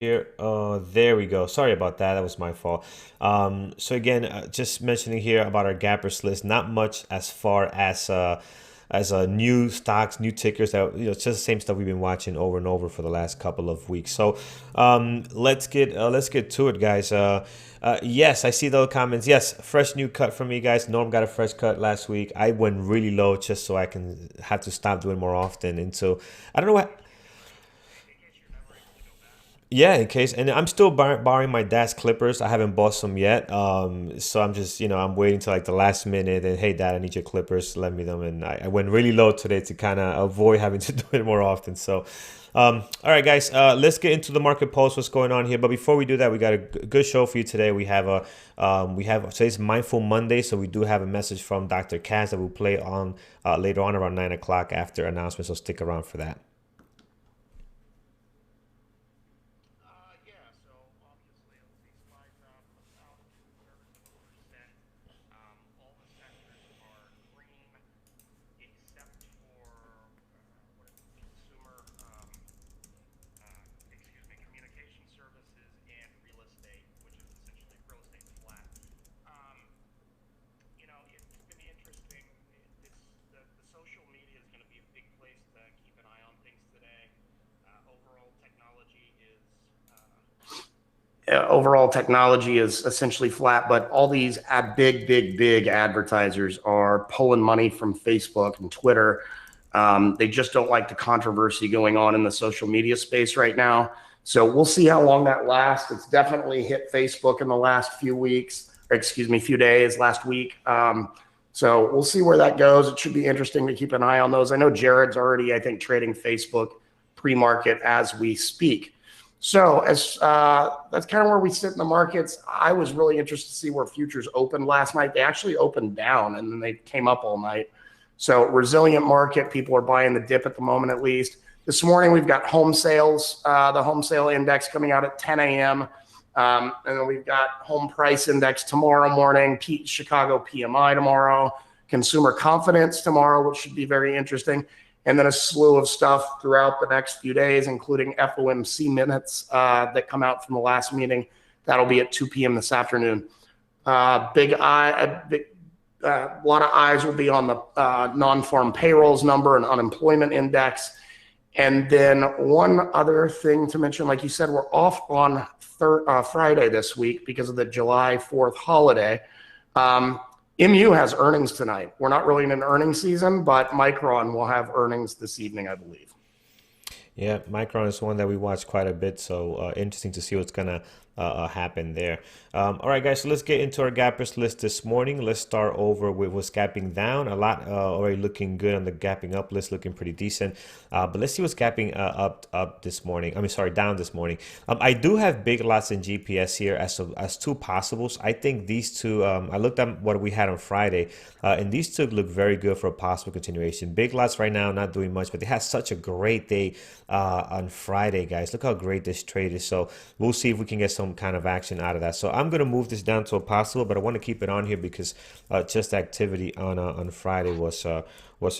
Here, there we go. Sorry about that. That was my fault. So again, just mentioning here about our gappers list. Not much as far as new stocks, new tickers that it's just the same stuff we've been watching over and over for the last couple of weeks. So let's get to it, guys. Yes, I see those comments. Yes, fresh new cut from you guys. Norm got a fresh cut last week. I went really low just so I can have to stop doing more often. And so I don't know what. Yeah, in case, and I'm still borrowing my dad's clippers. I haven't bought some yet. So I'm just, I'm waiting till like the last minute. And hey, dad, I need your clippers. Lend me them. And I went really low today to kind of avoid having to do it more often. So, all right, guys, let's get into the market pulse. What's going on here? But before we do that, we got a good show for you today. We have today's Mindful Monday, so we do have a message from Dr. Kaz that we'll play on later on around 9 o'clock after announcements. So stick around for that. Overall technology is essentially flat, but all these big advertisers are pulling money from Facebook and Twitter. They just don't like the controversy going on in the social media space right now. So we'll see how long that lasts. It's definitely hit Facebook in the last few weeks, or excuse me, few days, last week. So we'll see where that goes. It should be interesting to keep an eye on those. I know Jared's already, I think, trading Facebook pre-market as we speak. So as that's kind of where we sit in the markets. I was really interested to see where futures opened last night. They actually opened down and then they came up all night. So resilient market. People are buying the dip at the moment, at least. This morning we've got home sales, the home sale index coming out at 10 a.m. And then we've got home price index tomorrow morning, Chicago PMI tomorrow, consumer confidence tomorrow, which should be very interesting. And then a slew of stuff throughout the next few days, including FOMC minutes that come out from the last meeting. That'll be at 2 p.m. this afternoon. A lot of eyes will be on the non-farm payrolls number and unemployment index. And then one other thing to mention, like you said, we're off on Friday this week because of the July 4th holiday. MU has earnings tonight. We're not really in an earnings season, but Micron will have earnings this evening, I believe. Yeah, Micron is one that we watch quite a bit, so interesting to see what's gonna happen there. All right, guys, so let's get into our gappers list this morning. Let's start over with what's gapping down. A lot already looking good on the gapping up list, looking pretty decent. But let's see what's gapping up this morning. I mean, sorry, down this morning. I do have big lots in GPS here as two possibles. I think these two. I looked at what we had on Friday, and these two look very good for a possible continuation. Big lots right now, not doing much, but they had such a great day on Friday, guys. Look how great this trade is. So we'll see if we can get some kind of action out of that. So I'm gonna move this down to a possible, but I want to keep it on here because just the activity on Friday was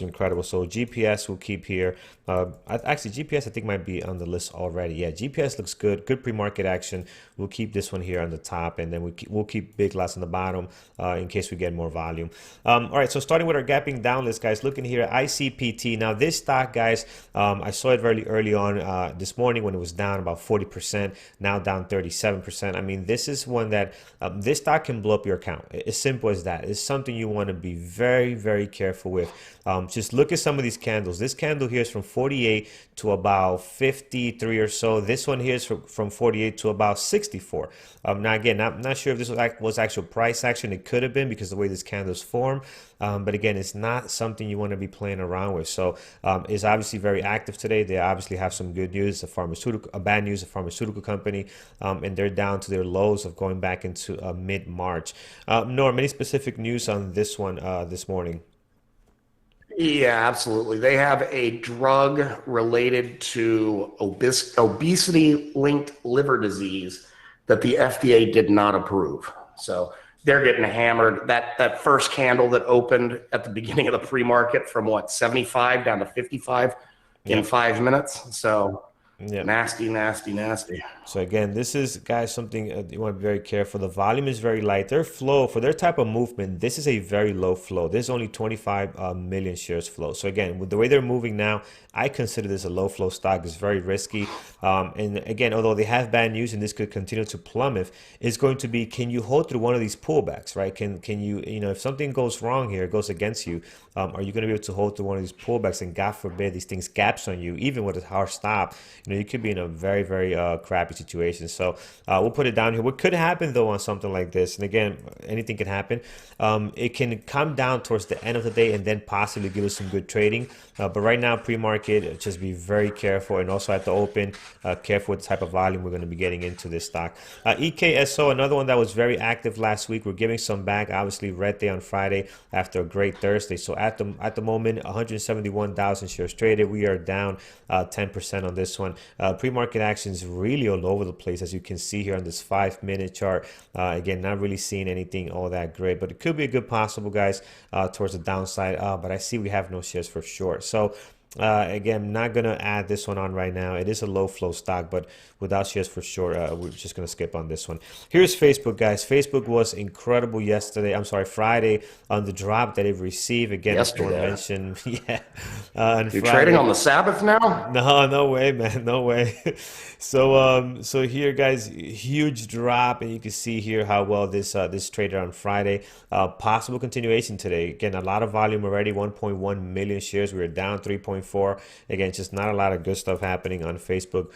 incredible. So GPS will keep here. Actually, GPS I think might be on the list already. Yeah, GPS looks good. Good pre-market action. We'll keep this one here on the top, and then we'll keep big lots on the bottom in case we get more volume. All right, so starting with our gapping down list, guys. Looking here, ICPT. Now this stock, guys, I saw it very early on this morning when it was down about 40%. Now down 37%. I mean, this is one that this stock can blow up your account. As simple as that. It's something you want to be very careful with. Just look at some of these candles. This candle here is from 48 to about 53 or so. This one here is from 48 to about 64. Now again, I'm not sure if this was actual price action. It could have been because of the way this candle is formed. But again, it's not something you want to be playing around with. So it's obviously very active today. They obviously have some good news. Bad news, a pharmaceutical company, and they're down to their lows of going back into mid-March. Norm, any specific news on this one this morning? Yeah, absolutely. They have a drug related to obesity-linked liver disease that the FDA did not approve. So they're getting hammered. That first candle that opened at the beginning of the pre-market from what, 75 down to 55 in Yep. 5 minutes. So Yeah. Nasty, nasty, nasty. So again, this is, guys, something you want to be very careful. The volume is very light. Their flow, for their type of movement, this is a very low flow. There's only 25 million shares flow. So again, with the way they're moving now, I consider this a low flow stock. It's very risky. And again, although they have bad news and this could continue to plummet, it's going to be, can you hold through one of these pullbacks, right? Can you, if something goes wrong here, it goes against you, are you going to be able to hold through one of these pullbacks, and God forbid these things gaps on you, even with a hard stop, you could be in a very, very crappy situation. So we'll put it down here. What could happen though on something like this, and again, anything can happen, it can come down towards the end of the day and then possibly give us some good trading. But right now, pre-market, just be very careful, and also at the open, careful with the type of volume we're going to be getting into this stock. EKSO, another one that was very active last week. We're giving some back. Obviously, red day on Friday after a great Thursday. So at the moment, 171,000 shares traded. We are down 10% on this one. Pre-market action is really all over the place, as you can see here on this 5-minute chart. Again, not really seeing anything all that great, but it could be a good possible, guys, towards the downside. But I see we have no shares for short. So again, not going to add this one on right now. It is a low flow stock, but without shares for sure, we're just going to skip on this one. Here's Facebook, guys. Facebook was incredible yesterday. I'm sorry, Friday, on the drop that it received. Again, as Thor mentioned, yeah. On You're Friday, trading on the Sabbath now? No way, man. No way. So here, guys, huge drop, and you can see here how well this traded on Friday. Possible continuation today. Again, a lot of volume already, 1.1 million shares. We were down 3.4. Again, just not a lot of good stuff happening on Facebook.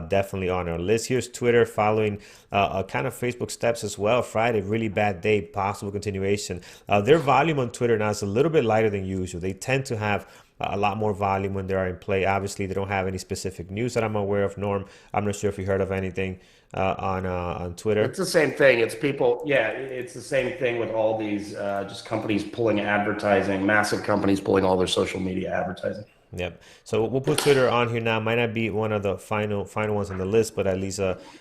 Definitely on our list. Here's Twitter following kind of Facebook steps as well. Friday, really bad day. Possible continuation. Their volume on Twitter now is a little bit lighter than usual. They tend to have a lot more volume when they are in play. Obviously, they don't have any specific news that I'm aware of. Norm, I'm not sure if you heard of anything on Twitter. It's the same thing. It's people. Yeah, it's the same thing with all these just companies pulling advertising, massive companies pulling all their social media advertising. Yep. So we'll put Twitter on here now. Might not be one of the final ones on the list, but at least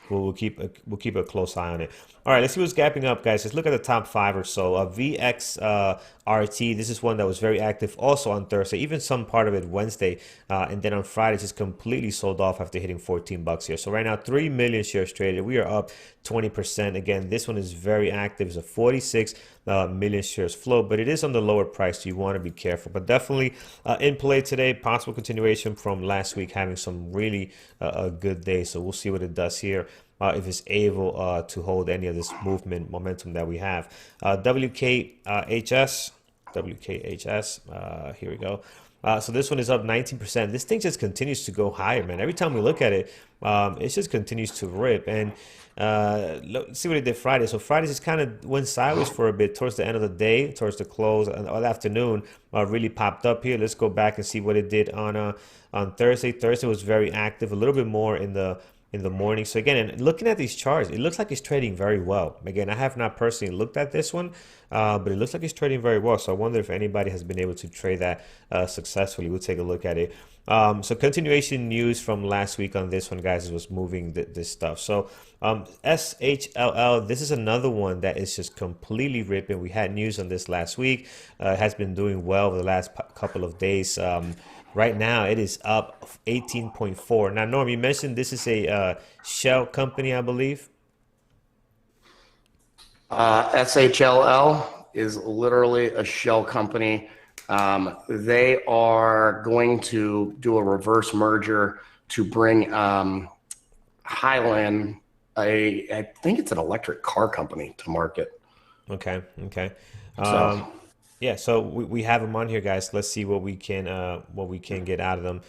we'll keep a close eye on it. All right, let's see what's gapping up, guys. Let's look at the top 5 or so. VXRT. This is one that was very active also on Thursday, even some part of it Wednesday, and then on Friday just completely sold off after hitting $14 here. So right now, 3 million shares traded. We are up 20%. Again, this one is very active. It's a 46 million shares flow, but it is on the lower price, so you want to be careful. But definitely in play today. Possible continuation from last week, having some really a good day. So we'll see what it does here. If it's able to hold any of this movement momentum that we have. WKHS, here we go. So this one is up 19%. This thing just continues to go higher, man. Every time we look at it, it just continues to rip. And let's see what it did Friday. So Friday just kind of went sideways for a bit towards the end of the day, towards the close, and all afternoon really popped up here. Let's go back and see what it did on Thursday. Thursday was very active, a little bit more in the morning. So again, and looking at these charts, it looks like it's trading very well. Again, I have not personally looked at this one, but it looks like it's trading very well. So I wonder if anybody has been able to trade that successfully. We'll take a look at it. So continuation news from last week on this one, guys, was moving this stuff. So SHLL, this is another one that is just completely ripping. We had news on this last week. Has been doing well over the last couple of days. Right now, it is up 18.4. Now, Norm, you mentioned this is a shell company, I believe. SHLL is literally a shell company. They are going to do a reverse merger to bring Highland, I think it's an electric car company, to market. Okay. So. Yeah, so we have them on here, guys. Let's see what we can get out of them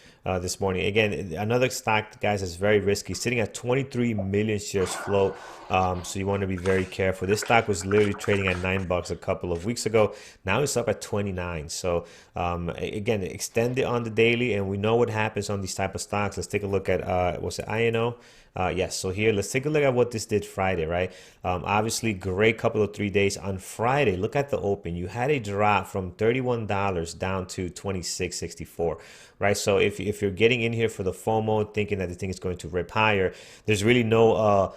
this morning. Again, another stock, guys, is very risky, sitting at 23 million shares float. So you want to be very careful. This stock was literally trading at $9 a couple of weeks ago. Now it's up at 29. So again, extend it on the daily, and we know what happens on these type of stocks. Let's take a look at what's it, INO. Yes, so here, let's take a look at what this did Friday, right? Obviously, great couple of 3 days. On Friday, look at the open. You had a drop from $31 down to 26.64, right? So if you're getting in here for the FOMO, thinking that the thing is going to rip higher, there's really no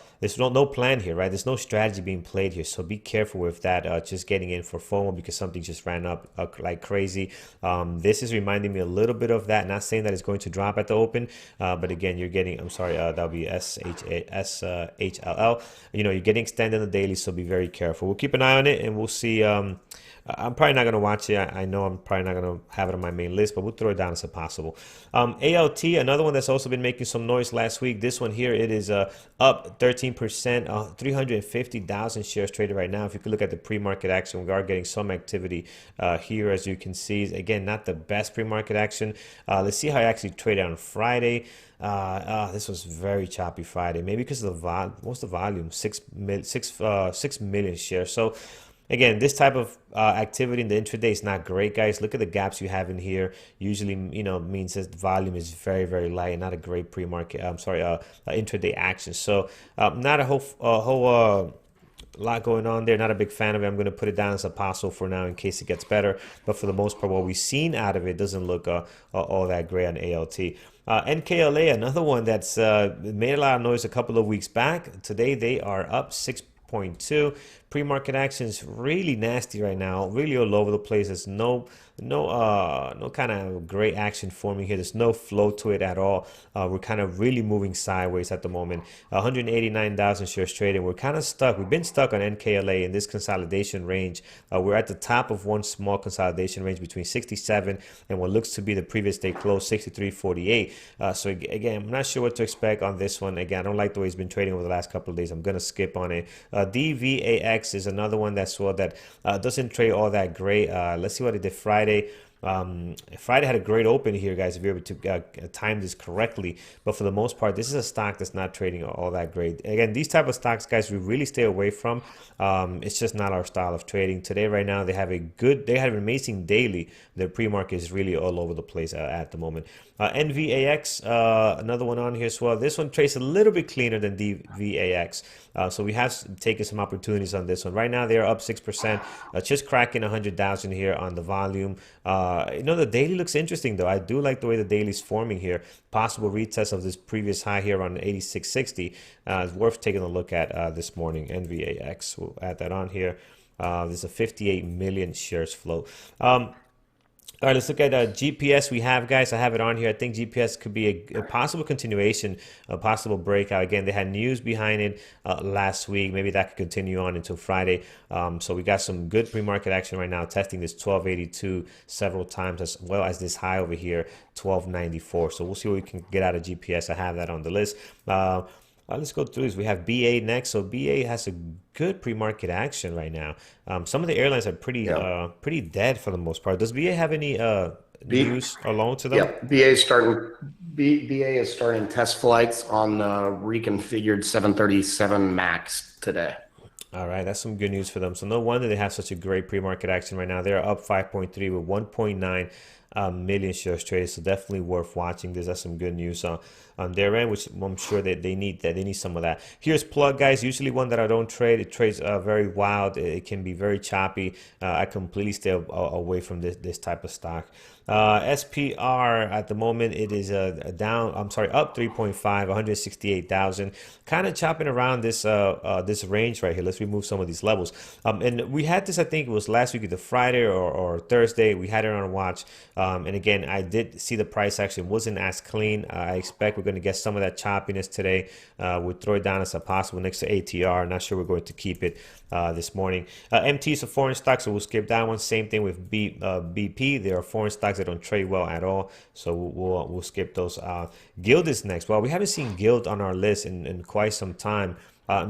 plan here, right? There's no strategy being played here. So be careful with that. Just getting in for FOMO because something just ran up like crazy. This is reminding me a little bit of that. Not saying that it's going to drop at the open, but again, you're getting. I'm sorry, that'll be SHLL. You're getting extended on the daily, so be very careful. We'll keep an eye on it, and we'll see. I'm probably not going to watch it. I know I'm probably not going to have it on my main list, but we'll throw it down as possible. ALT, another one that's also been making some noise last week. This one here, it is up 13%, 350,000 shares traded right now. If you could look at the pre-market action, we are getting some activity here, as you can see. Again, not the best pre-market action. Let's see how it actually traded on Friday. This was very choppy Friday, maybe because of the what's the volume? 6 million shares. So again, this type of activity in the intraday is not great, guys. Look at the gaps you have in here. Usually, means that the volume is very, very light and not a great pre-market. I'm sorry, intraday action. So not a whole lot going on there. Not a big fan of it. I'm going to put it down as a possible for now in case it gets better. But for the most part, what we've seen out of it doesn't look all that great on ALT. NKLA, another one that's made a lot of noise a couple of weeks back. Today, they are up 6.2. Pre-market action is really nasty right now, really all over the place. There's no kind of great action forming here. There's no flow to it at all. We're kind of really moving sideways at the moment. 189,000 shares traded. We're kind of stuck. We've been stuck on NKLA in this consolidation range. We're at the top of one small consolidation range between 67 and what looks to be the previous day close, 63.48. So again, I'm not sure what to expect on this one. Again, I don't like the way it's been trading over the last couple of days. I'm going to skip on it. DVAX is another one that doesn't trade all that great. Let's see what it did Friday. Friday had a great open here, guys, if you're able to time this correctly. But for the most part, this is a stock that's not trading all that great. Again, these type of stocks, guys, we really stay away from. It's just not our style of trading. Today, right now, they have an amazing daily. Their pre-market is really all over the place at the moment. NVAX, another one on here as well. This one trades a little bit cleaner than DVAX. So we have taken some opportunities on this one. Right now, they're up 6%, just cracking 100,000 here on the volume. The daily looks interesting, though. I do like the way the daily is forming here. Possible retest of this previous high here on 86.60. It's worth taking a look at this morning. NVAX, we'll add that on here. There's a 58 million shares float. All right, let's look at GPS we have, guys. I have it on here. I think GPS could be a possible continuation, a possible breakout. Again, they had news behind it last week. Maybe that could continue on until Friday. So we got some good pre-market action right now, testing this 1282 several times, as well as this high over here, 1294. So we'll see what we can get out of GPS. I have that on the list. Let's go through this. We have BA next. So BA has a good pre-market action right now. Some of the airlines are pretty dead for the most part. Does BA have any news along to them? Yeah, BA is starting test flights on the reconfigured 737 MAX today. All right, that's some good news for them. So no wonder they have such a great pre-market action right now. They're up 5.3 with 1.9 million shares traded. So definitely worth watching this. That's some good news on their end, which I'm sure that they need some of that. Here's Plug, guys. Usually one that I don't trade. It trades very wild. It can be very choppy. I completely stay away from this type of stock. SPR at the moment, it is down. I'm sorry, up 3.5, 168,000. Kind of chopping around this this range right here. Let's remove some of these levels. And we had this, I think it was last week, either Friday or Thursday. We had it on watch. And again, I did see the price action wasn't as clean. I expect we're going to get some of that choppiness today. We'll throw it down as a possible next to ATR. Not sure we're going to keep it this morning. MT is a foreign stock, so we'll skip that one. Same thing with BP. There are foreign stocks that don't trade well at all, so we'll skip those. Guild is next. Well, we haven't seen Guild on our list in quite some time.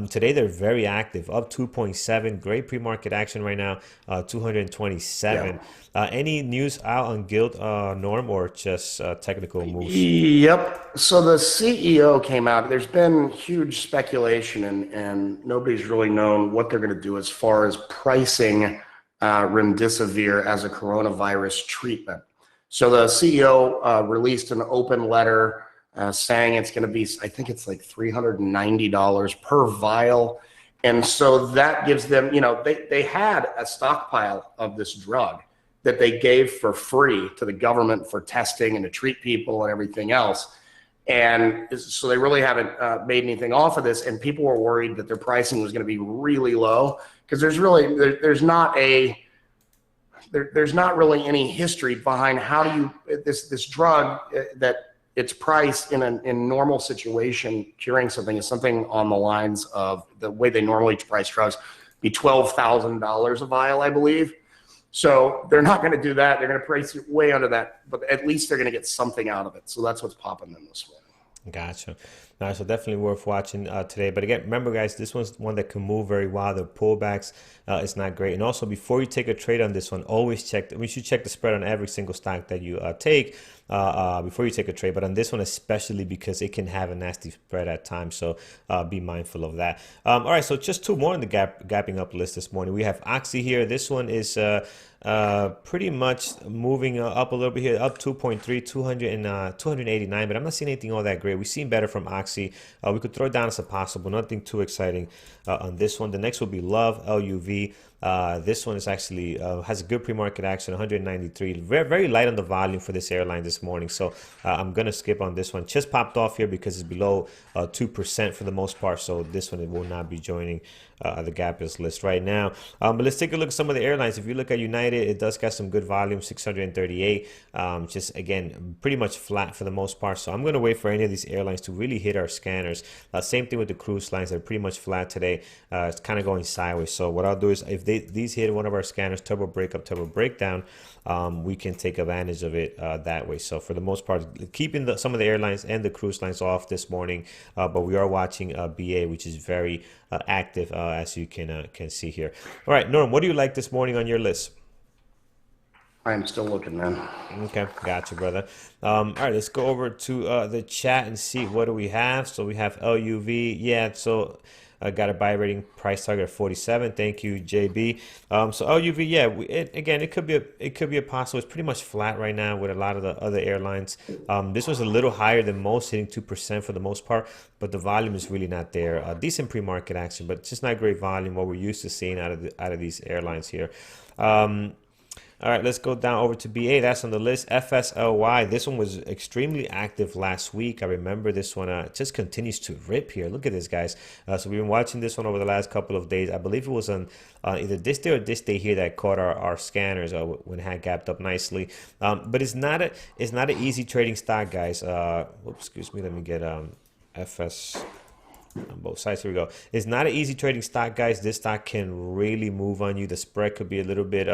Today they're very active, up 2.7. Great pre-market action right now, 227. Any news out on Guild, Norm, or just technical moves? Yep. So the CEO came out. There's been huge speculation, and nobody's really known what they're going to do as far as pricing remdesivir as a coronavirus treatment. So the CEO released an open letter saying it's going to be, I think it's like $390 per vial. And so that gives them, they had a stockpile of this drug that they gave for free to the government for testing and to treat people and everything else. And so they really haven't made anything off of this. And people were worried that their pricing was going to be really low because there's not any history behind how do you this drug that its price in a normal situation curing something is something on the lines of the way they normally price drugs be $12,000 a vial, I believe. So they're not going to do that. They're going to price it way under that, but at least they're going to get something out of it. So that's what's popping them this morning. Gotcha. So definitely worth watching today. But again, remember, guys, this one's one that can move very well. The pullbacks is not great. And also, before you take a trade on this one, always check. We should check the spread on every single stock that you take before you take a trade. But on this one, especially because it can have a nasty spread at times. So be mindful of that. All right. So just two more on the gapping up list this morning. We have Oxy here. This one is pretty much moving up a little bit here, up 2.3, 289, but I'm not seeing anything all that great. We've seen better from Oxy. We could throw it down as a possible, nothing too exciting on this one. The next will be Love, LUV. This one is actually has a good pre-market action, 193. Very, very light on the volume for this airline this morning. So I'm going to skip on this one. Just popped off here because it's below 2% for the most part. So this one, it will not be joining the gappers list right now. But let's take a look at some of the airlines. If you look at United, it does got some good volume, 638. Just again, pretty much flat for the most part. So I'm going to wait for any of these airlines to really hit our scanners. Same thing with the cruise lines. They're pretty much flat today. It's kind of going sideways. So what I'll do is if these hit one of our scanners, turbo breakup, turbo breakdown, we can take advantage of it that way. So for the most part, keeping some of the airlines and the cruise lines off this morning, but we are watching BA, which is very active, as you can see here. All right, Norm, what do you like this morning on your list? I'm still looking, man. Okay, gotcha, brother. All right, let's go over to the chat and see what do we have. So we have LUV. Yeah, so I got a buy rating price target of 47. Thank you, JB. So LUV, yeah, again, it could be a possible. It's pretty much flat right now with a lot of the other airlines. This was a little higher than most, hitting 2% for the most part, but the volume is really not there. Decent pre-market action, but just not great volume. What we're used to seeing out of these airlines here. All right, let's go down over to BA. That's on the list. FSLY. This one was extremely active last week. I remember this one just continues to rip here. Look at this, guys. So we've been watching this one over the last couple of days. I believe it was on either this day or this day here that caught our scanners when it had gapped up nicely. But it's not an easy trading stock, guys. Oops, excuse me. Let me get FS on both sides. Here we go. It's not an easy trading stock, guys. This stock can really move on you. The spread could be a little bit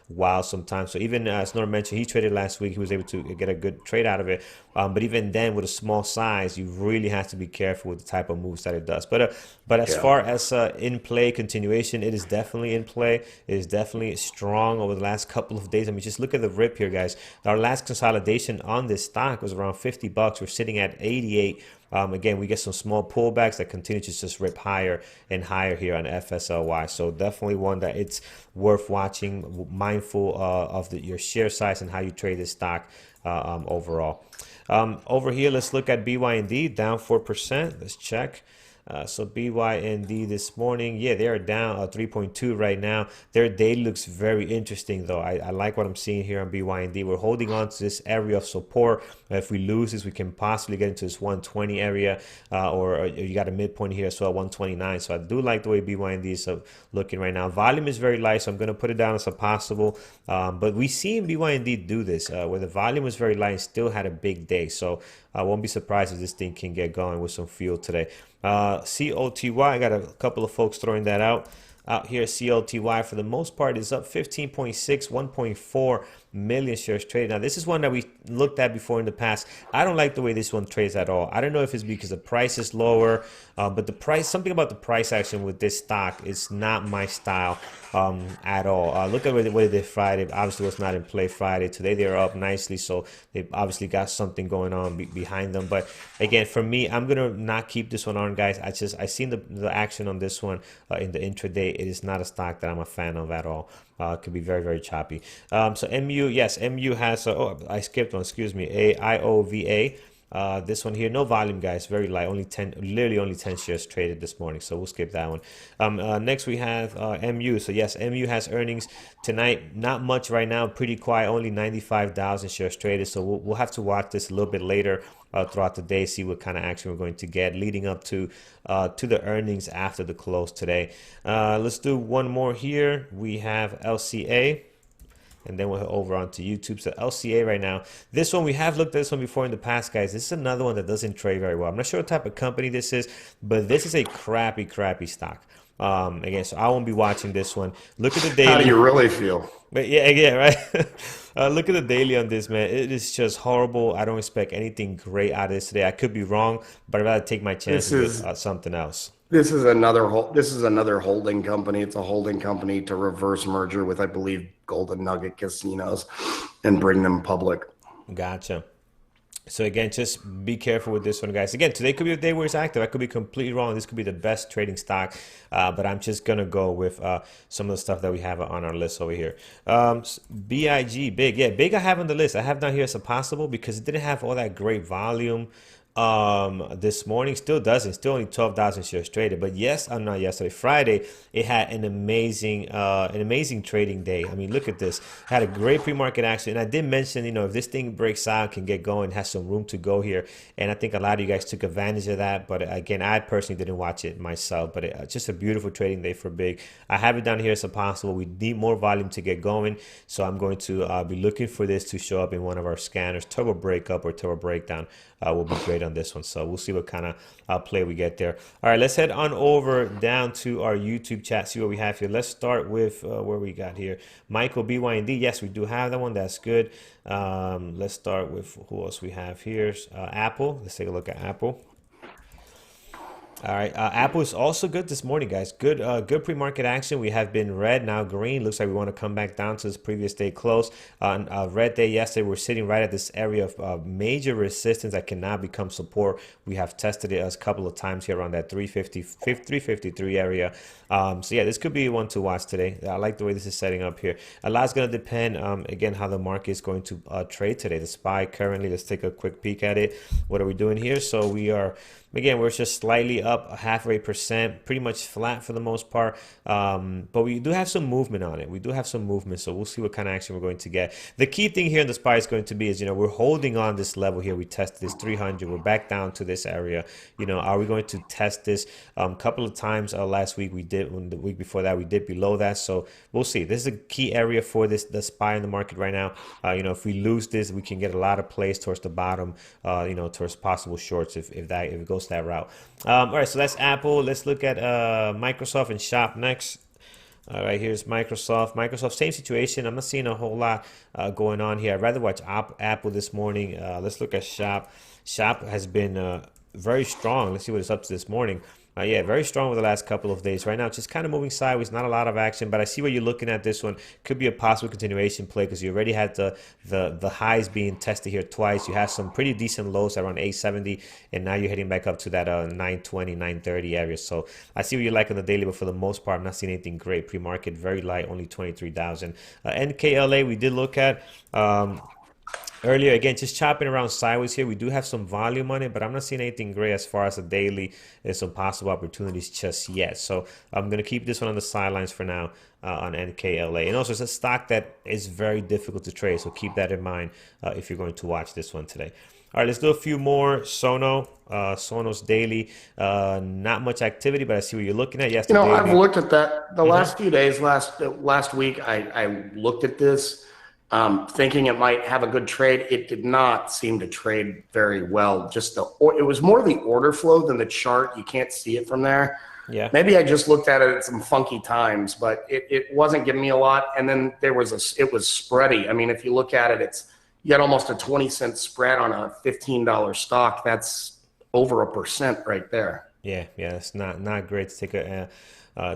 wild sometimes. So even as Norm mentioned, he traded last week. He was able to get a good trade out of it. But even then, with a small size, you really have to be careful with the type of moves that it does. But as far as in play continuation, it is definitely in play. It is definitely strong over the last couple of days. I mean, just look at the rip here, guys. Our last consolidation on this stock was around 50 bucks. We're sitting at 88. Again, we get some small pullbacks that continue to just rip higher and higher here on FSLY. So definitely one that it's worth watching, mindful of your share size and how you trade this stock overall. Over here, let's look at BYND, down 4%. Let's check. So BYND this morning, yeah, they are down 3.2 right now. Their day looks very interesting, though. I like what I'm seeing here on BYND. We're holding on to this area of support. If we lose this, we can possibly get into this 120 area, or you got a midpoint here as well, 129. So I do like the way BYND is looking right now. Volume is very light, so I'm going to put it down as a possible. But we seen BYND do this, where the volume was very light and still had a big day. So I won't be surprised if this thing can get going with some fuel today. COTY, I got a couple of folks throwing that out here. COTY for the most part is up 15.6, 1.4 million shares traded. Now this is one that we looked at before in the past. I don't like the way this one trades at all. I don't know if it's because the price is lower, but the price, something about the price action with this stock is not my style at all. Look at what they did Friday. Obviously was not in play Friday. Today they're up nicely, so they've obviously got something going on behind them. But again, for me, I'm gonna not keep this one on, guys. I seen the action on this one in the intraday. It is not a stock that I'm a fan of at all. It could be very, very choppy. So MU, yes, MU has, I skipped one, excuse me, AIOVA. This one here, no volume, guys, very light, only 10, literally only 10 shares traded this morning, so we'll skip that one. Next we have MU. So yes, MU has earnings tonight. Not much right now, pretty quiet, only 95,000 shares traded. So we'll have to watch this a little bit later throughout the day, see what kind of action we're going to get leading up to the earnings after the close today. Let's do one more here. We have LCA. And then we'll head over onto YouTube. So LCA right now, this one, we have looked at this one before in the past, guys. This is another one that doesn't trade very well. I'm not sure what type of company this is, but this is a crappy stock. Again, so I won't be watching this one. Look at the daily. How do you really feel? But yeah, right. Look at the daily on this, man. It is just horrible. I don't expect anything great out of this today. I could be wrong, but I'd rather take my chances with something else. This is another holding company. It's a holding company to reverse merger with, I believe, Golden Nugget Casinos and bring them public. Gotcha. So again, just be careful with this one, guys. Again, today could be a day where it's active. I could be completely wrong. This could be the best trading stock, but I'm just gonna go with some of the stuff that we have on our list over here. BIG, big, yeah, big. I have on the list. I have down here as a possible because it didn't have all that great volume this morning. Still doesn't, still only 12,000 shares traded, but yes, I'm not yesterday, Friday, it had an amazing trading day. I mean, look at this, had a great pre-market action. And I did mention, you know, if this thing breaks out, can get going, has some room to go here, and I think a lot of you guys took advantage of that. But again, I personally didn't watch it myself, but just a beautiful trading day for big. I have it down here as a possible. We need more volume to get going, so I'm going to be looking for this to show up in one of our scanners. Turbo breakup or turbo breakdown will be great on this one. So we'll see what kind of play we get there. All right, let's head on over down to our YouTube chat, see what we have here. Let's start with where we got here. Michael BYND. Yes, we do have that one. That's good. Let's start with who else we have here. Apple. Let's take a look at Apple. All right, Apple is also good this morning, guys. Good pre-market action. We have been red, now green. Looks like we want to come back down to this previous day close. On red day yesterday, we're sitting right at this area of major resistance that can now become support. We have tested it a couple of times here around that 353 area. So yeah, this could be one to watch today. I like the way this is setting up here. A lot's going to depend, again, how the market is going to trade today. The SPY currently, let's take a quick peek at it. What are we doing here? So we are, again, we're just slightly up 0.5%, pretty much flat for the most part. But we do have some movement on it. We do have some movement, so we'll see what kind of action we're going to get. The key thing here in the SPY is going to be is, you know, we're holding on this level here. We tested this 300. We're back down to this area. You know, are we going to test this? A couple of times last week we did. The week before that we did below that. So we'll see. This is a key area for the SPY in the market right now. You know, if we lose this, we can get a lot of plays towards the bottom. You know, towards possible shorts if it goes that route. All right, so that's Apple. Let's look at Microsoft and Shop next. All right, here's Microsoft. Microsoft, same situation. I'm not seeing a whole lot going on here. I'd rather watch Apple this morning. Let's look at Shop. Shop has been very strong. Let's see what it's up to this morning. Yeah, very strong over the last couple of days. Right now, it's just kind of moving sideways, not a lot of action, but I see what you're looking at. This one could be a possible continuation play because you already had the highs being tested here twice. You have some pretty decent lows around 870, and now you're heading back up to that 920, 930 area. So I see what you like on the daily, but for the most part, I'm not seeing anything great. Pre-market, very light, only 23,000. NKLA, we did look at. Earlier, again, just chopping around sideways here. We do have some volume on it, but I'm not seeing anything great as far as a daily. There's some possible opportunities just yet. So I'm going to keep this one on the sidelines for now on NKLA. And also, it's a stock that is very difficult to trade. So keep that in mind if you're going to watch this one today. All right, let's do a few more. Sonos daily. Not much activity, but I see what you're looking at. Yes, you know, I've looked at that the last few days. Last week, I looked at this. Thinking it might have a good trade. It did not seem to trade very well. It was more the order flow than the chart. You can't see it from there. Yeah. Maybe I just looked at it at some funky times, but it wasn't giving me a lot. And then it was spready. I mean, if you look at it, you got almost a 20-cent spread on a $15 stock. That's over 1% right there. Yeah, it's not great to take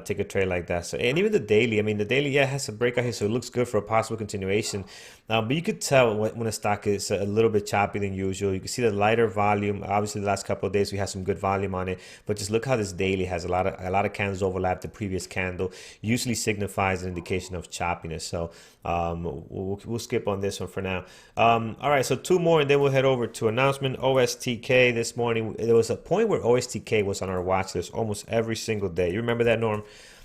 take a trade like that. So, and even the daily, I mean, the daily, yeah, has a breakout here, so it looks good for a possible continuation. But you could tell when a stock is a little bit choppy than usual. You can see the lighter volume. Obviously, the last couple of days we had some good volume on it, but just look how this daily has a lot of candles overlap the previous candle. Usually signifies an indication of choppiness. So we'll skip on this one for now. All right, so two more, and then we'll head over to announcement. OSTK this morning. There was a point where OSTK was on our watch list almost every single day. You remember that, Norm?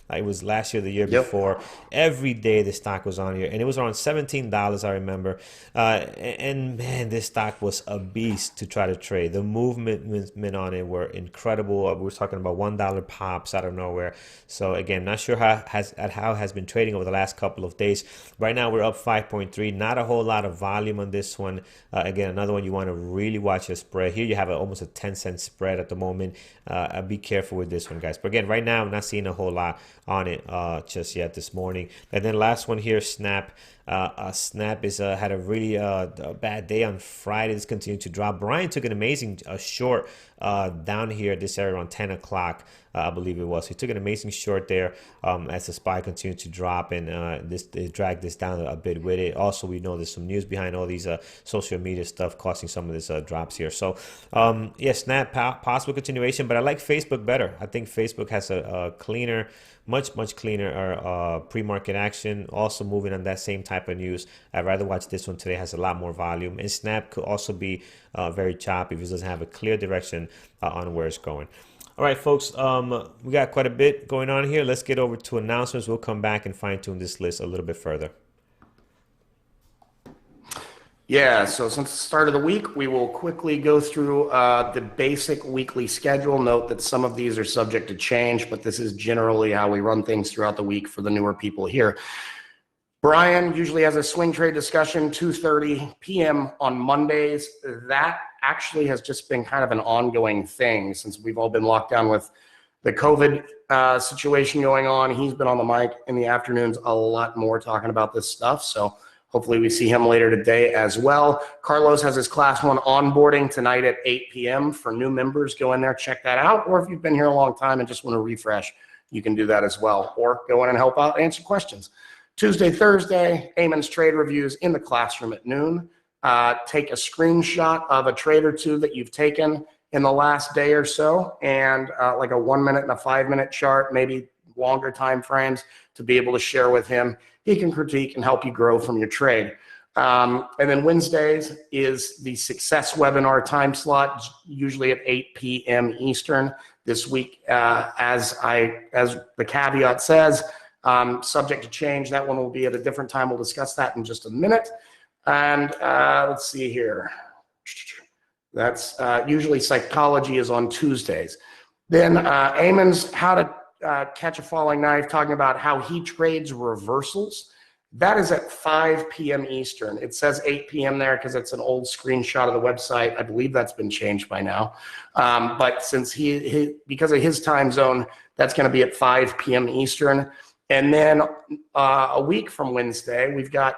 It was last year, the year Yep. before. Every day the stock was on here, and it was around $17. I remember, and man, this stock was a beast to try to trade. The movement on it were incredible. We were talking about $1 pops out of nowhere. So again, not sure how it has been trading over the last couple of days. Right now we're up 5.3. Not a whole lot of volume on this one. Again, another one you want to really watch your spread. Here you have almost a 10-cent spread at the moment. Be careful with this one, guys. But again, right now I'm not seeing a whole lot on it just yet this morning. And then last one here, Snap. Snap is had a really bad day on Friday. It's continued to drop. Brian took an amazing short down here this area around 10 o'clock, I believe it was. He took an amazing short there as the SPY continued to drop, and it dragged this down a bit with it. Also, we know there's some news behind all these social media stuff causing some of these drops here. So, yeah, Snap, possible continuation, but I like Facebook better. I think Facebook has a cleaner, much cleaner pre-market action. Also moving on that same type of news. I'd rather watch this one today. Has a lot more volume, and Snap could also be very choppy if it doesn't have a clear direction on where it's going. All right, folks, we got quite a bit going on here. Let's get over to announcements. We'll come back and fine tune this list a little bit further. Yeah, so since the start of the week, we will quickly go through the basic weekly schedule. Note that some of these are subject to change, but this is generally how we run things throughout the week for the newer people here. Brian usually has a swing trade discussion 2:30 p.m. on Mondays. That actually has just been kind of an ongoing thing since we've all been locked down with the COVID situation going on. He's been on the mic in the afternoons a lot more talking about this stuff. So hopefully we see him later today as well. Carlos has his class 1 onboarding tonight at 8 p.m. for new members. Go in there, check that out. Or if you've been here a long time and just want to refresh, you can do that as well. Or go in and help out, answer questions. Tuesday, Thursday, Eamon's trade reviews in the classroom at noon. Take a screenshot of a trade or two that you've taken in the last day or so, and like a 1 minute and a 5-minute chart, maybe longer time frames, to be able to share with him. He can critique and help you grow from your trade. And then Wednesdays is the success webinar time slot, usually at 8 p.m. Eastern. This week, as the caveat says, subject to change. That one will be at a different time. We'll discuss that in just a minute. And let's see here. That's usually psychology is on Tuesdays. Then Eamon's how to catch a falling knife, talking about how he trades reversals. That is at 5 p.m. Eastern. It says 8 p.m. there because it's an old screenshot of the website. I believe that's been changed by now. But since because of his time zone, that's going to be at 5 p.m. Eastern. And then a week from Wednesday, we've got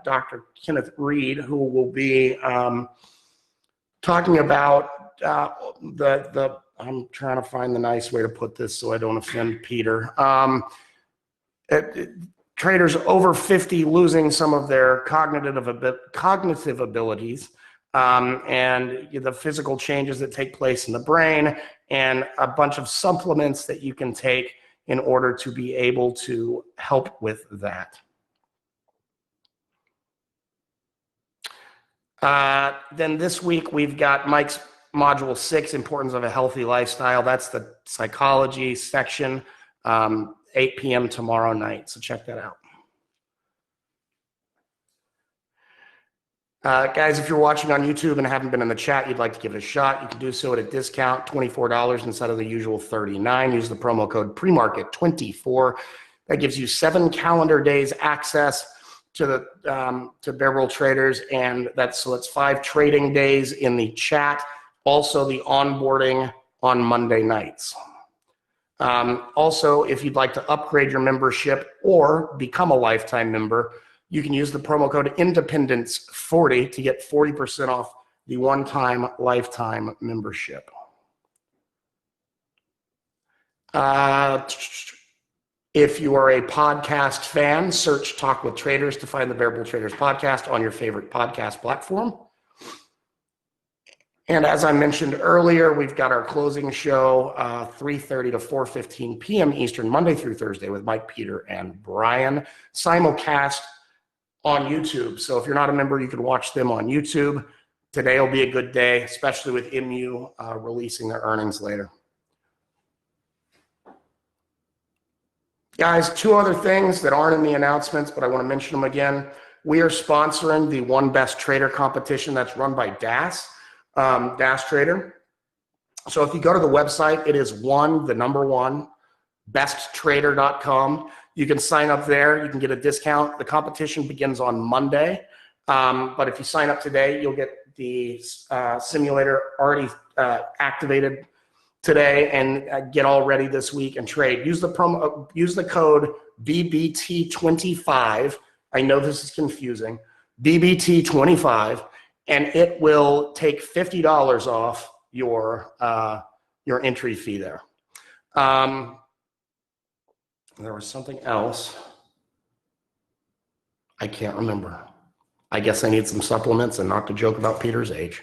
Dr. Kenneth Reed, who will be talking about I'm trying to find the nice way to put this so I don't offend Peter. Traders over 50 losing some of their cognitive abilities, and the physical changes that take place in the brain, and a bunch of supplements that you can take in order to be able to help with that. Then this week we've got Mike's Module 6, Importance of a Healthy Lifestyle. That's the psychology section, 8 p.m. tomorrow night. So check that out. Guys, if you're watching on YouTube and haven't been in the chat, you'd like to give it a shot, you can do so at a discount, $24 instead of the usual $39. Use the promo code PREMARKET24. That gives you 7 calendar days access to the to Bear World Traders, and that's 5 trading days in the chat. Also, the onboarding on Monday nights. Also, if you'd like to upgrade your membership or become a lifetime member, you can use the promo code Independence40 to get 40% off the one-time lifetime membership. If you are a podcast fan, search Talk with Traders to find the Variable Traders podcast on your favorite podcast platform. And as I mentioned earlier, we've got our closing show 3:30 to 4:15 p.m. Eastern, Monday through Thursday with Mike, Peter, and Brian, simulcast on YouTube. So if you're not a member, you can watch them on YouTube. Today will be a good day, especially with MU releasing their earnings later. Guys, two other things that aren't in the announcements, but I want to mention them again. We are sponsoring the One Best Trader competition that's run by DAS Trader. So if you go to the website, it is besttrader.com. You can sign up there. You can get a discount. The competition begins on Monday. But if you sign up today, you'll get the simulator already activated today and get all ready this week and trade. Use the code BBT25. I know this is confusing. BBT25, and it will take $50 off your entry fee there. There was something else. I can't remember. I guess I need some supplements and not to joke about Peter's age.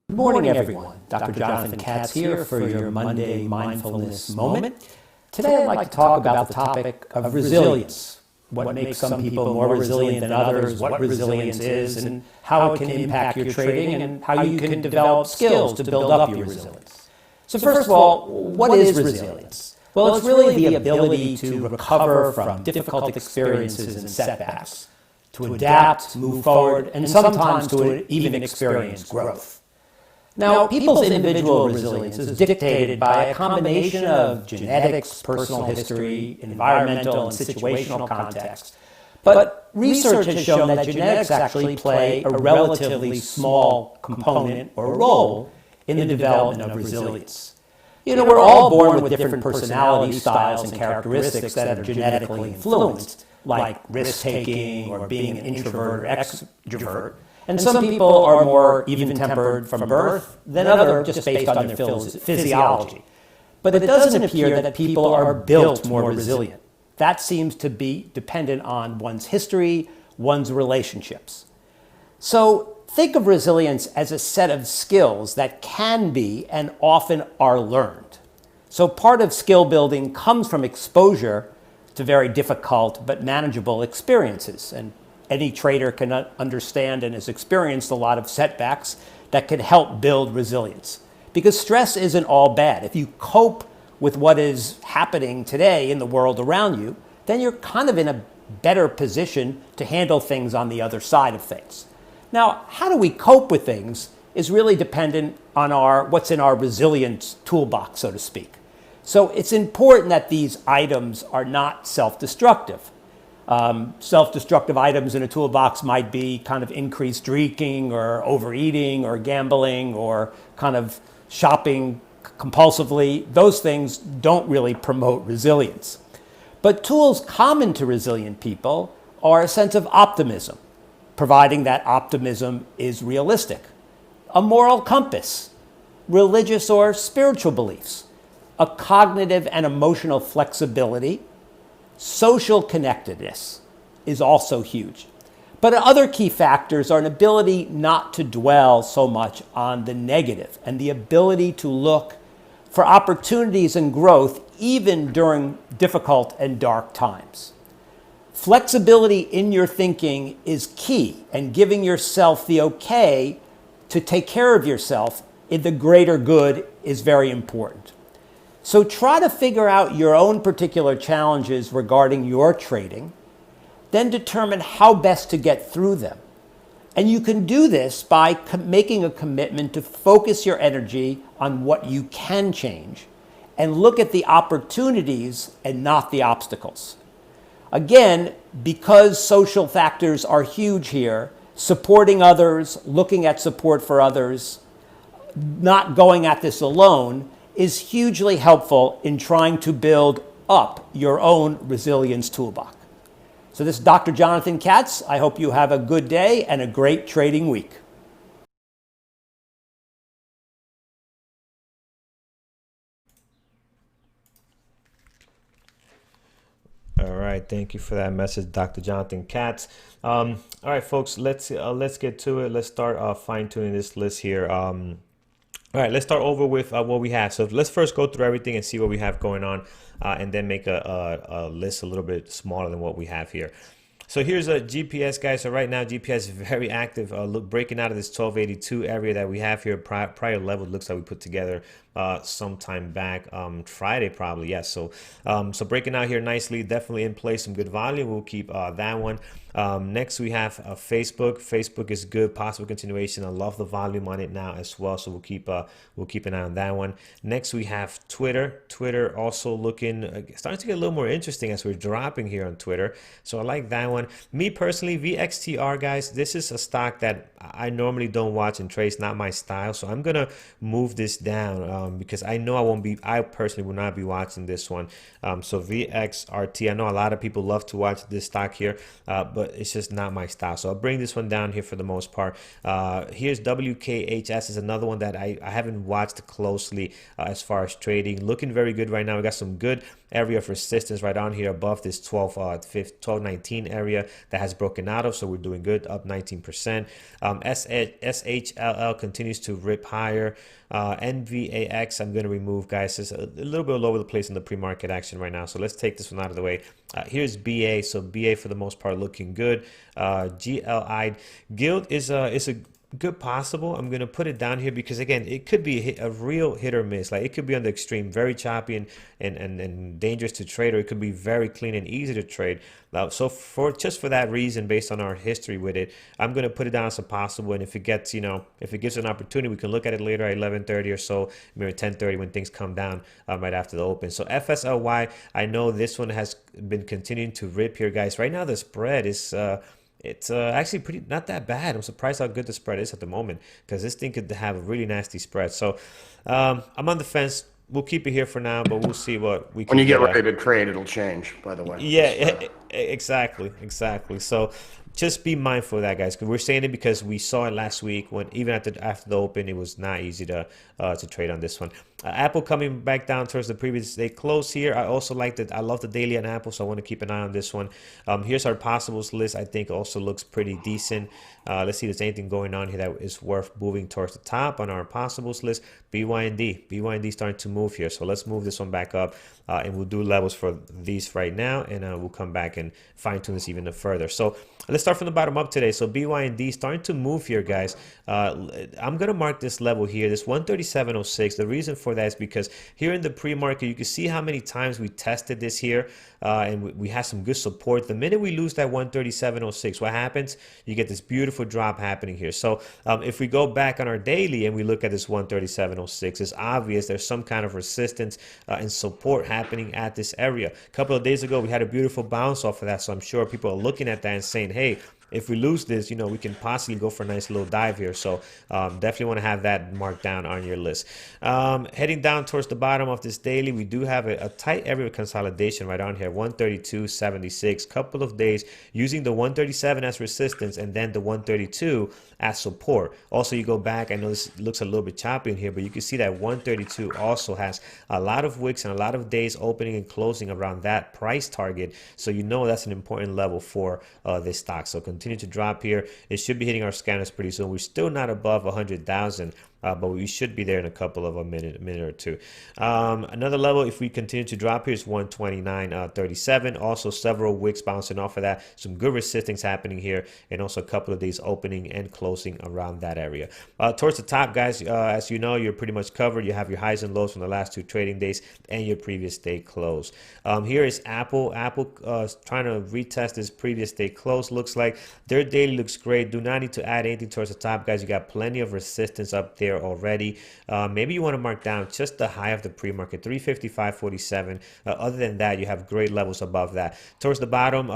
Good morning, everyone. Dr. Jonathan Katz here for your Monday Mindfulness Moment. Today I'd like to talk about the topic of resilience. What makes some people more resilient than others, what resilience is, and how it can impact your trading, and how you can develop skills to build up your resilience. So first of all, what is resilience? Well, it's really the ability to recover from difficult experiences and setbacks, to adapt, to move forward, and sometimes to even experience growth. Now, people's individual resilience is dictated by a combination of genetics, personal history, environmental and situational context. But research has shown that genetics actually play a relatively small component or role in the development of resilience. You know, we're all born with different personality styles and characteristics that are genetically influenced, like risk-taking or being an introvert or extrovert. And some people are more even-tempered from birth than others just based on their physiology. But it doesn't appear that people are built more resilient. That seems to be dependent on one's history, one's relationships. So think of resilience as a set of skills that can be and often are learned. So part of skill building comes from exposure to very difficult but manageable experiences. And any trader can understand and has experienced a lot of setbacks that can help build resilience. Because stress isn't all bad. If you cope with what is happening today in the world around you, then you're kind of in a better position to handle things on the other side of things. Now, how do we cope with things is really dependent on what's in our resilience toolbox, so to speak. So it's important that these items are not self-destructive. Self-destructive items in a toolbox might be kind of increased drinking or overeating or gambling or kind of shopping compulsively. Those things don't really promote resilience. But tools common to resilient people are a sense of optimism, providing that optimism is realistic, a moral compass, religious or spiritual beliefs, a cognitive and emotional flexibility. Social connectedness is also huge. But other key factors are an ability not to dwell so much on the negative and the ability to look for opportunities and growth even during difficult and dark times. Flexibility in your thinking is key, and giving yourself the okay to take care of yourself in the greater good is very important. So try to figure out your own particular challenges regarding your trading, then determine how best to get through them. And you can do this by making a commitment to focus your energy on what you can change and look at the opportunities and not the obstacles. Again, because social factors are huge here, supporting others, looking at support for others, not going at this alone, is hugely helpful in trying to build up your own resilience toolbox. So this is Dr. Jonathan Katz. I hope you have a good day and a great trading week. All right, thank you for that message, Dr. Jonathan Katz. All right, folks, let's get to it. Let's start fine tuning this list here. All right, let's start over with what we have. So let's first go through everything and see what we have going on, and then make a list a little bit smaller than what we have here. So here's a GPS, guys. So right now, GPS is very active, breaking out of this 1282 area that we have here. Prior level looks like we put together sometime back, Friday probably. Yes. So so breaking out here nicely, definitely in place, some good volume. We'll keep that one. Next we have Facebook. Facebook is good, possible continuation. I love the volume on it now as well, so we'll keep an eye on that one. Next we have Twitter. Twitter also looking starting to get a little more interesting as we're dropping here on Twitter, so I like that one. Me personally, VXTR, guys, this is a stock that I normally don't watch and trade. It's not my style, so I'm gonna move this down because I know I personally will not be watching this one. So VXRT, I know a lot of people love to watch this stock here, but it's just not my style, so I'll bring this one down here for the most part. Here's WKHS, is another one that I haven't watched closely as far as trading. Looking very good right now. We got some good area of resistance right on here above this 1219 area that has broken out of, so we're doing good, up 19%. SHLL continues to rip higher. NVAX I'm going to remove, guys. It's a little bit all over the place in the pre-market action right now, so let's take this one out of the way. Here's BA. So BA for the most part looking good. GLI Guild is a good possible. I'm going to put it down here because, again, it could be a real hit or miss. Like, it could be on the extreme, very choppy and dangerous to trade, or it could be very clean and easy to trade. So for that reason, based on our history with it, I'm going to put it down as a possible. And if it gets, if it gives an opportunity, we can look at it later at 11:30 or so, maybe 10:30 when things come down right after the open. So FSLY, I know this one has been continuing to rip here, guys. Right now, the spread is it's actually pretty not that bad. I'm surprised how good the spread is at the moment, because this thing could have a really nasty spread. So I'm on the fence. We'll keep it here for now, but we'll see what we can. When you get ready to trade, it'll change, by the way. Yeah, exactly. So just be mindful of that, guys, because we're saying it because we saw it last week when even after the open, it was not easy to trade on this one. Apple coming back down towards the previous day close here. I also like that. I love the daily on Apple, so I want to keep an eye on this one. Here's our possibles list. I think also looks pretty decent. Let's see if there's anything going on here that is worth moving towards the top on our possibles list. BYND starting to move here, so let's move this one back up, and we'll do levels for these right now, and we'll come back and fine tune this even further. So let's start from the bottom up today. So BYND starting to move here, guys. I'm gonna mark this level here, this 137.06. The reason for that is because here in the pre-market, you can see how many times we tested this here, and we had some good support. The minute we lose that 137.06, what happens? You get this beautiful drop happening here. So if we go back on our daily and we look at this 137.06, it's obvious there's some kind of resistance and support happening at this area. A couple of days ago, we had a beautiful bounce off of that, so I'm sure people are looking at that and saying, hey, if we lose this, we can possibly go for a nice little dive here. So definitely want to have that marked down on your list. Heading down towards the bottom of this daily, we do have a tight area of consolidation right on here, 132.76. Couple of days using the 137 as resistance and then the 132 as support. Also, you go back, I know this looks a little bit choppy in here, but you can see that 132 also has a lot of wicks and a lot of days opening and closing around that price target. So that's an important level for this stock. So continue to drop here. It should be hitting our scanners pretty soon. We're still not above 100,000. But we should be there in a couple of a minute or two. Another level, if we continue to drop here, is 129.37. Also, several wicks bouncing off of that. Some good resistance happening here, and also a couple of days opening and closing around that area. Towards the top, guys, as you know, you're pretty much covered. You have your highs and lows from the last two trading days and your previous day close. Here is Apple. Apple trying to retest this previous day close. Looks like their daily looks great. Do not need to add anything towards the top, guys. You got plenty of resistance up there already. Maybe you want to mark down just the high of the pre-market, 355.47. Other than that, you have great levels above that. Towards the bottom,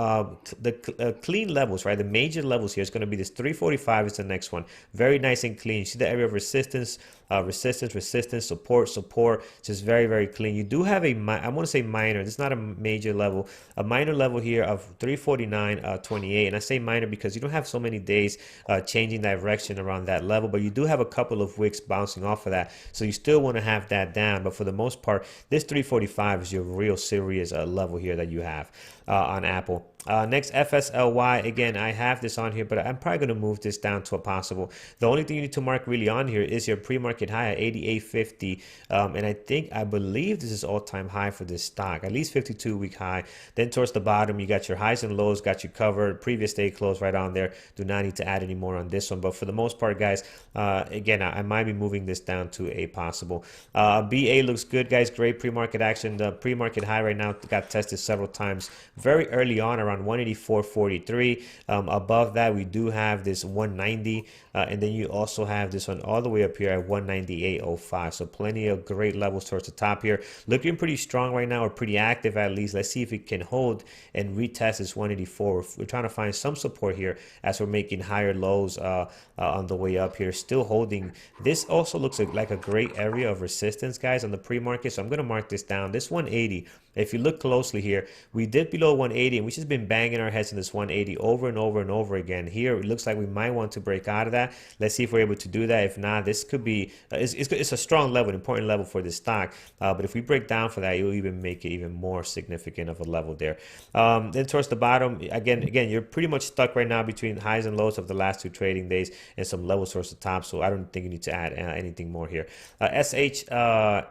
the clean levels, right? The major levels here is going to be this 345 is the next one. Very nice and clean. You see the area of resistance resistance, resistance, support, support. Just very, very clean. You do have a, I want to say minor. It's not a major level. A minor level here of 349.28. And I say minor because you don't have so many days changing direction around that level, but you do have a couple of wicks bouncing off of that. So you still want to have that down. But for the most part, this 345 is your real serious level here that you have on Apple. Next, FSLY. Again, I have this on here, but I'm probably going to move this down to a possible. The only thing you need to mark really on here is your pre-market high at 88.50. And I believe this is all-time high for this stock, at least 52-week high. Then towards the bottom, you got your highs and lows, got you covered. Previous day close right on there. Do not need to add any more on this one. But for the most part, guys, again, I might be moving this down to a possible. BA looks good, guys. Great pre-market action. The pre-market high right now got tested several times very early on around 184.43. Above that, we do have this 190, and then you also have this one all the way up here at 198.05. So plenty of great levels towards the top here. Looking pretty strong right now, or pretty active at least. Let's see if it can hold and retest this 184. We're trying to find some support here as we're making higher lows on the way up here. Still holding. This also looks like a great area of resistance, guys, on the pre-market. So I'm going to mark this down. This 180. If you look closely here, we did below 180, and we just been banging our heads in this 180 over and over and over again. Here, it looks like we might want to break out of that. Let's see if we're able to do that. If not, this could be, it's a strong level, an important level for this stock. But if we break down for that, you'll even make it even more significant of a level there. Then towards the bottom, again, you're pretty much stuck right now between highs and lows of the last 2 trading days and some levels towards the top. So I don't think you need to add anything more here. SHLL,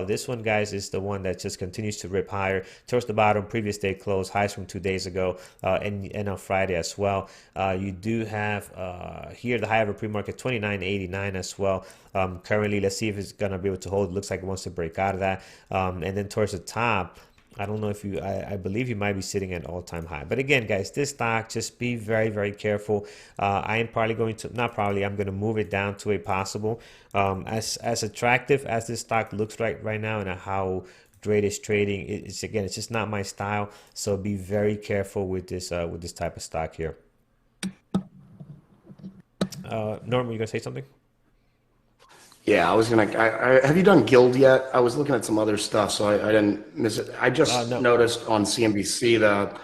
this one, guys, is the one that just continues to rip higher towards the bottom. Previous day close, highs from 2 days ago, and on Friday as well. You do have here the high of a pre-market 29.89 as well. Currently, let's see if it's gonna be able to hold. It looks like it wants to break out of that. And then towards the top, I don't know if you, I believe you might be sitting at all-time high. But again, guys, this stock, just be very, very careful. I am probably going to, not probably, I'm going to move it down to a possible. As attractive as this stock looks right now, and how great it's trading, it's just not my style. So be very careful with this type of stock here. Norm, you gonna say something? Yeah, I was gonna. Have you done Guild yet? I was looking at some other stuff, so I didn't miss it. I just noticed on CNBC the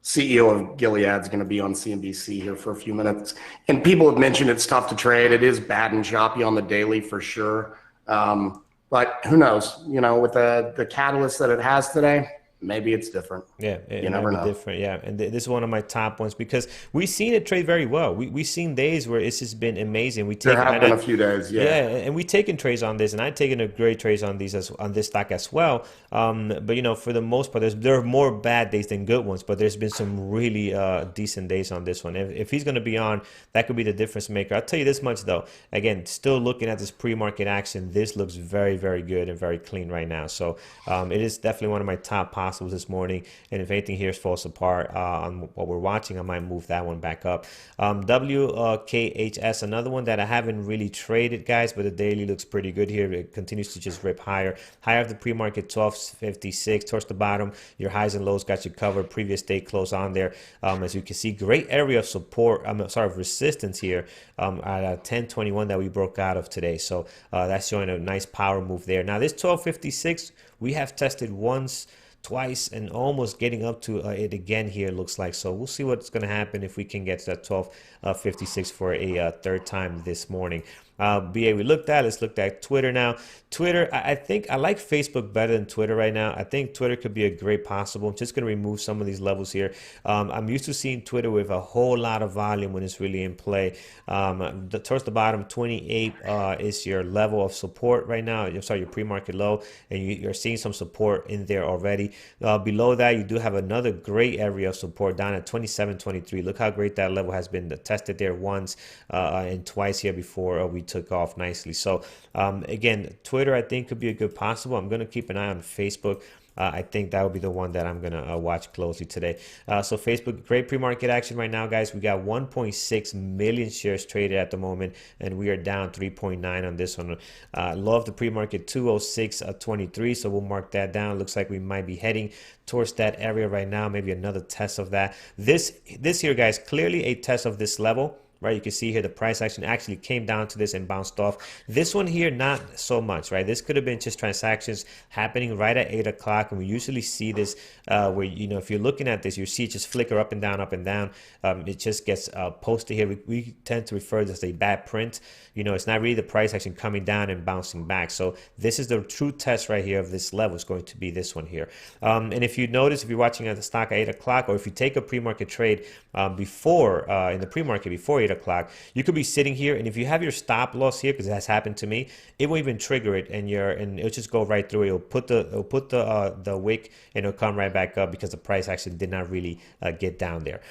CEO of Gilead is going to be on CNBC here for a few minutes, and people have mentioned it's tough to trade. It is bad and choppy on the daily for sure, but who knows? You know, with the catalyst that it has today, maybe it's different. Yeah, you never know. Different. Yeah, and this is one of my top ones because we've seen it trade very well. We've seen days where it's just been amazing. There have been a few days, yeah. Yeah, and we've taken trades on this, and I've taken a great trades on these on this stock as well. But you know, for the most part, there are more bad days than good ones. But there's been some really decent days on this one. If he's going to be on, that could be the difference maker. I'll tell you this much though. Again, still looking at this pre-market action, this looks very, very good and very clean right now. So it is definitely one of my top possibles this morning. And if anything here falls apart on what we're watching, I might move that one back up. WKHS, another one that I haven't really traded, guys, but the daily looks pretty good here. It continues to just rip higher. Higher of the pre-market 12.56 towards the bottom. Your highs and lows got you covered. Previous day close on there. As you can see, great area of support. Of resistance here at 10.21 that we broke out of today. So that's showing a nice power move there. Now this 12.56 we have tested once, twice, and almost getting up to it again here, looks like. So we'll see what's going to happen if we can get to that 12.56 for a third time this morning. BA we looked at. Let's look at Twitter now. Twitter, I think I like Facebook better than Twitter right now. I think Twitter could be a great possible. I'm just going to remove some of these levels here. I'm used to seeing Twitter with a whole lot of volume when it's really in play. Towards the bottom, 28 is your level of support right now. Your pre-market low, and you're seeing some support in there already. Below that, you do have another great area of support down at 27.23. Look how great that level has been tested there once and twice here before we took off nicely. So again, Twitter I think could be a good possible. I'm going to keep an eye on Facebook. I think that would be the one that I'm going to watch closely today. So Facebook, great pre-market action right now, guys. We got 1.6 million shares traded at the moment, and we are down 3.9 on this one. Love the pre-market 206.23, so we'll mark that down. Looks like we might be heading towards that area right now, maybe another test of that. This here, guys, clearly a test of this level. right? You can see here the price action actually came down to this and bounced off. This one here, not so much, right? This could have been just transactions happening right at 8 o'clock, and we usually see this where, you know, if you're looking at this, you see it just flicker up and down, up and down. It just gets posted here. We tend to refer to this as a bad print. You know, it's not really the price action coming down and bouncing back. So this is the true test right here of this level. Is going to be this one here. And if you notice, if you're watching at the stock at 8 o'clock, or if you take a pre-market trade before in the pre-market before 8 o'clock, you could be sitting here, and if you have your stop loss here, because it has happened to me, it won't even trigger it, and it'll just go right through it. It'll put the wick, and it'll come right back up because the price actually did not really get down there.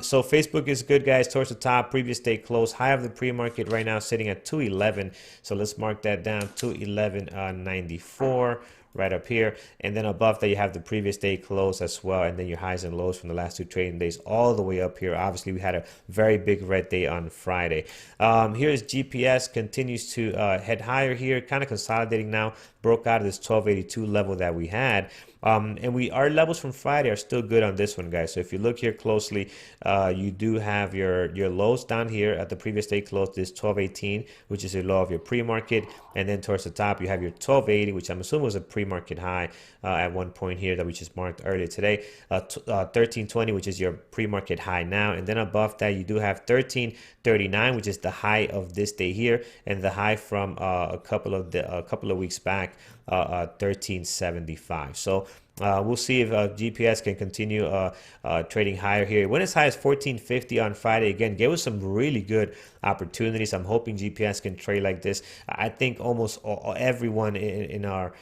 So Facebook is good, guys, towards the top. Previous day close, high of the pre-market right now sitting at 211. So let's mark that down, 211.94. Right up here, and then above that you have the previous day close as well, and then your highs and lows from the last 2 trading days all the way up here. Obviously we had a very big red day on Friday. Here's GPS, continues to head higher here, kind of consolidating now, broke out of this 1282 level that we had. And our levels from Friday are still good on this one, guys. So if you look here closely, you do have your lows down here at the previous day close, this 1218, which is your low of your pre-market, and then towards the top you have your 1280, which I'm assuming was a pre-market high at one point here that we just marked earlier today, 1320, which is your pre-market high now, and then above that you do have 1339, which is the high of this day here, and the high from a couple of weeks back, 1375. So we'll see if GPS can continue trading higher here. It went as high as 1450 on Friday. Again, gave us some really good opportunities. I'm hoping GPS can trade like this. I think almost everyone in our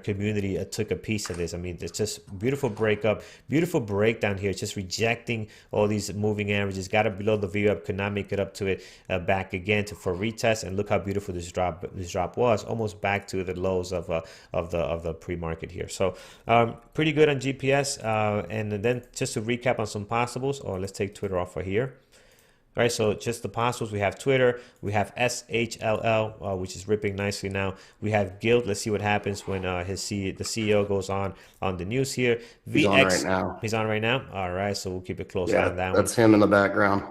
community took a piece of this. I mean, it's just beautiful breakup, beautiful breakdown here. It's just rejecting all these moving averages. Got it below the VWAP up, could not make it up to it, back again for retest. And look how beautiful this drop was, almost back to the lows of the pre-market here. So pretty good on GPS. And then just to recap on some possibles, or let's take Twitter off of here. All right, so just the possibles, we have Twitter, we have SHLL, which is ripping nicely now. We have Guild. Let's see what happens when the CEO goes on the news here. He's on right now. He's on right now. All right, so we'll keep it close on that one. That's him in the background.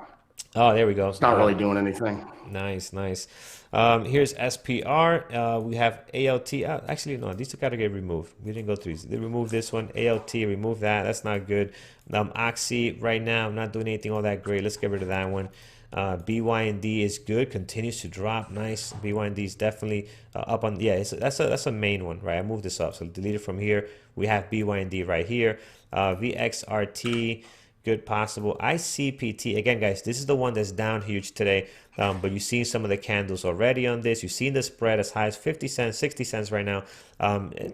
Oh, there we go. It's not really doing anything. Nice. Here's SPR. We have ALT. Actually, no, these two got to get removed. We didn't go through these. They removed this one. ALT, remove that. That's not good. Oxy, right now, I'm not doing anything all that great. Let's get rid of that one. BYND is good. Continues to drop. Nice. BYND is definitely up on. Yeah, that's a main one, right? I moved this up. So delete it from here. We have BYND right here. VXRT. Good possible. ICPT, again, guys, this is the one that's down huge today, but you've seen some of the candles already on this. You've seen the spread as high as 50 cents, 60 cents right now.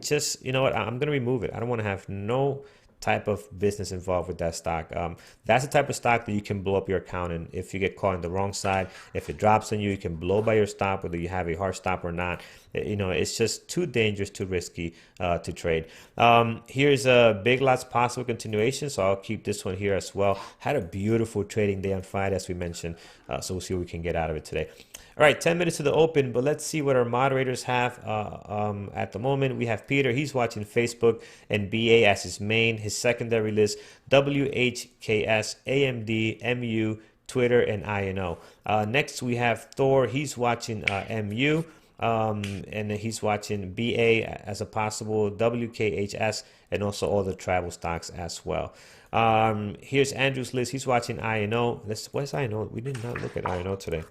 Just, you know what, I'm going to remove it. I don't want to have no type of business involved with that stock. That's the type of stock that you can blow up your account in if you get caught on the wrong side. If it drops on you, you can blow by your stop, whether you have a hard stop or not. You know, it's just too dangerous, too risky to trade. Here's a big lots possible continuation, so I'll keep this one here as well. Had a beautiful trading day on Friday, as we mentioned, so we'll see what we can get out of it today. All right, 10 minutes to the open, but let's see what our moderators have at the moment. We have Peter. He's watching Facebook and BA as his main. His secondary list, WHKS, AMD, MU, Twitter, and INO. Next, we have Thor. He's watching MU, and he's watching BA as a possible, WKHS, and also all the travel stocks as well. Here's Andrew's list. He's watching INO. What is INO? We did not look at INO today.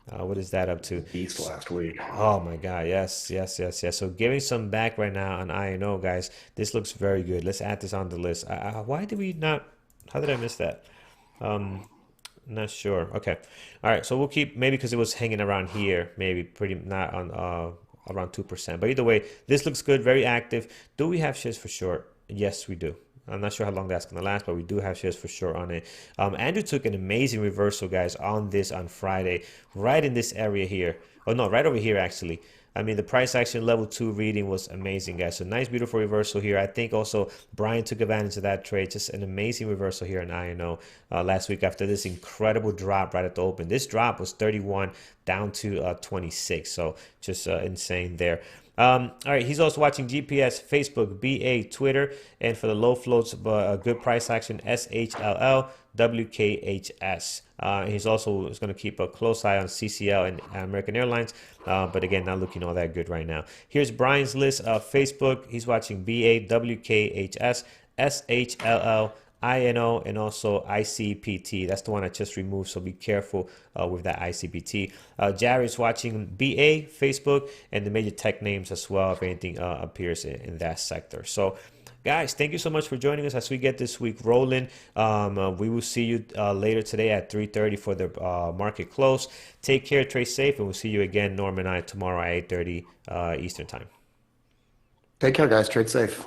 What is that up to? Beast last week. Oh my God, yes. So giving some back right now on INO, guys. This looks very good. Let's add this on the list. Why did we not? How did I miss that? Not sure. Okay. All right. So we'll keep, maybe because it was hanging around here, maybe pretty not on around 2%. But either way, this looks good. Very active. Do we have shares for short? Yes, we do. I'm not sure how long that's going to last, but we do have shares for sure on it. Andrew took an amazing reversal, guys, on this on Friday, right in this area here. Oh, no, right over here, actually. I mean, the price action level 2 reading was amazing, guys. So nice, beautiful reversal here. I think also Brian took advantage of that trade. Just an amazing reversal here in INO last week after this incredible drop right at the open. This drop was 31 down to 26. So just insane there. All right, he's also watching GPS, Facebook, BA, Twitter, and for the low floats, a good price action, SHLL, WKHS. He's also going to keep a close eye on CCL and American Airlines, but again, not looking all that good right now. Here's Brian's list of Facebook. He's watching BA, WKHS, SHLL, INO, and also ICPT. That's the one I just removed, so be careful with that ICPT. Jared's watching BA, Facebook, and the major tech names as well, if anything appears in that sector. So guys, thank you so much for joining us as we get this week rolling. We will see you later today at 3:30 for the market close. Take care, trade safe, and we'll see you again, Norm and I, tomorrow at 8:30 Eastern time. Take care, guys. Trade safe.